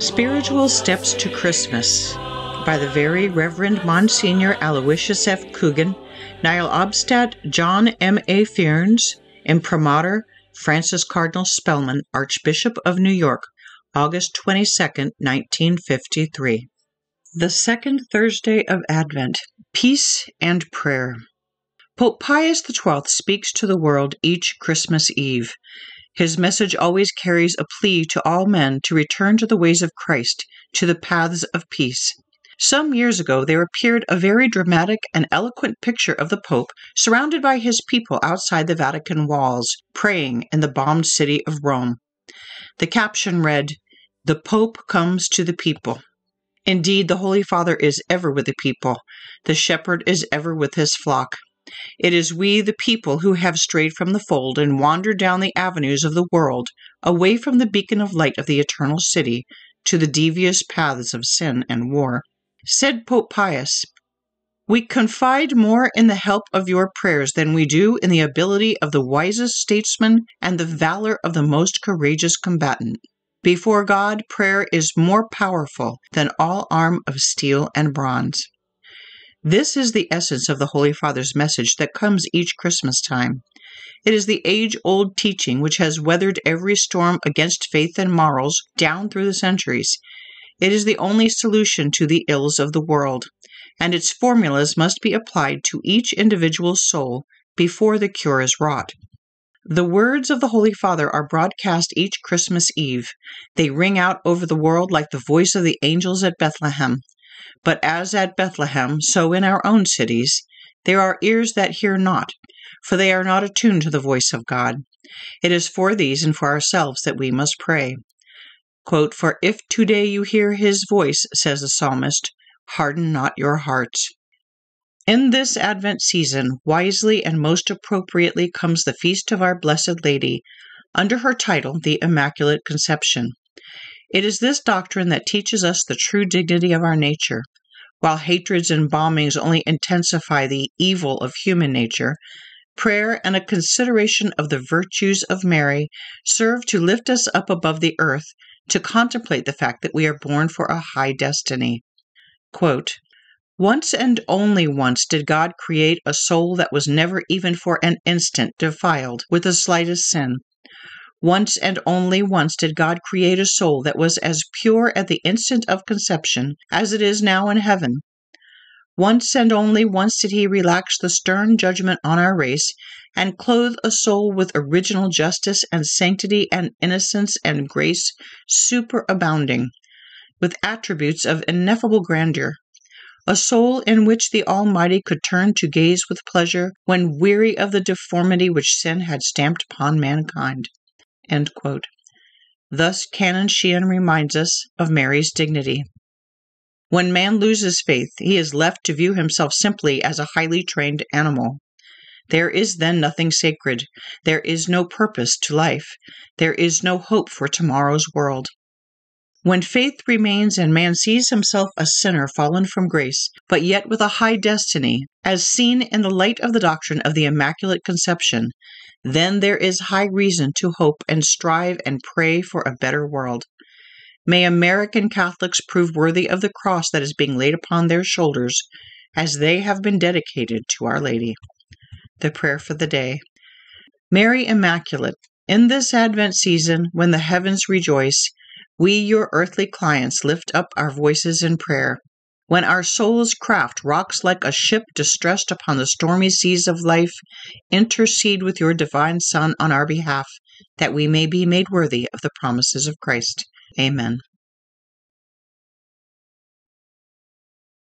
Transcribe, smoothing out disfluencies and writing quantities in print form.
Spiritual Steps to Christmas by the Very Reverend Msgr. Aloysius F. Coogan, Nihil Obstat John M.A. Fearns, Imprimatur Francis Cardinal Spellman, Archbishop of New York, August 22, 1953. The second Thursday of Advent, Peace and Prayer. Pope Pius XII speaks to the world each Christmas Eve. His message always carries a plea to all men to return to the ways of Christ, to the paths of peace. Some years ago, there appeared a very dramatic and eloquent picture of the Pope surrounded by his people outside the Vatican walls, praying in the bombed city of Rome. The caption read, "The Pope comes to the people." Indeed, the Holy Father is ever with the people. The shepherd is ever with his flock. It is we, the people, who have strayed from the fold and wandered down the avenues of the world, away from the beacon of light of the eternal city, to the devious paths of sin and war. Said Pope Pius, "We confide more in the help of your prayers than we do in the ability of the wisest statesman and the valor of the most courageous combatant. Before God, prayer is more powerful than all arm of steel and bronze." This is the essence of the Holy Father's message that comes each Christmas time. It is the age-old teaching which has weathered every storm against faith and morals down through the centuries. It is the only solution to the ills of the world, and its formulas must be applied to each individual soul before the cure is wrought. The words of the Holy Father are broadcast each Christmas Eve. They ring out over the world like the voice of the angels at Bethlehem. But as at Bethlehem, so in our own cities, there are ears that hear not, for they are not attuned to the voice of God. It is for these and for ourselves that we must pray. Quote, "For if today you hear his voice, says the psalmist, harden not your hearts." In this Advent season, wisely and most appropriately comes the feast of our Blessed Lady, under her title, the Immaculate Conception. It is this doctrine that teaches us the true dignity of our nature. While hatreds and bombings only intensify the evil of human nature, prayer and a consideration of the virtues of Mary serve to lift us up above the earth, to contemplate the fact that we are born for a high destiny. Quote, "Once and only once did God create a soul that was never even for an instant defiled with the slightest sin. Once and only once did God create a soul that was as pure at the instant of conception as it is now in heaven. Once and only once did he relax the stern judgment on our race and clothe a soul with original justice and sanctity and innocence and grace superabounding, with attributes of ineffable grandeur. A soul in which the Almighty could turn to gaze with pleasure when weary of the deformity which sin had stamped upon mankind." End quote. Thus Canon Sheehan reminds us of Mary's dignity. When man loses faith, he is left to view himself simply as a highly trained animal. There is then nothing sacred. There is no purpose to life. There is no hope for tomorrow's world. When faith remains and man sees himself a sinner fallen from grace, but yet with a high destiny, as seen in the light of the doctrine of the Immaculate Conception, then there is high reason to hope and strive and pray for a better world. May American Catholics prove worthy of the cross that is being laid upon their shoulders, as they have been dedicated to Our Lady. The prayer for the day. Mary Immaculate, in this Advent season, when the heavens rejoice, we, your earthly clients, lift up our voices in prayer. When our soul's craft rocks like a ship distressed upon the stormy seas of life, intercede with your divine Son on our behalf, that we may be made worthy of the promises of Christ. Amen.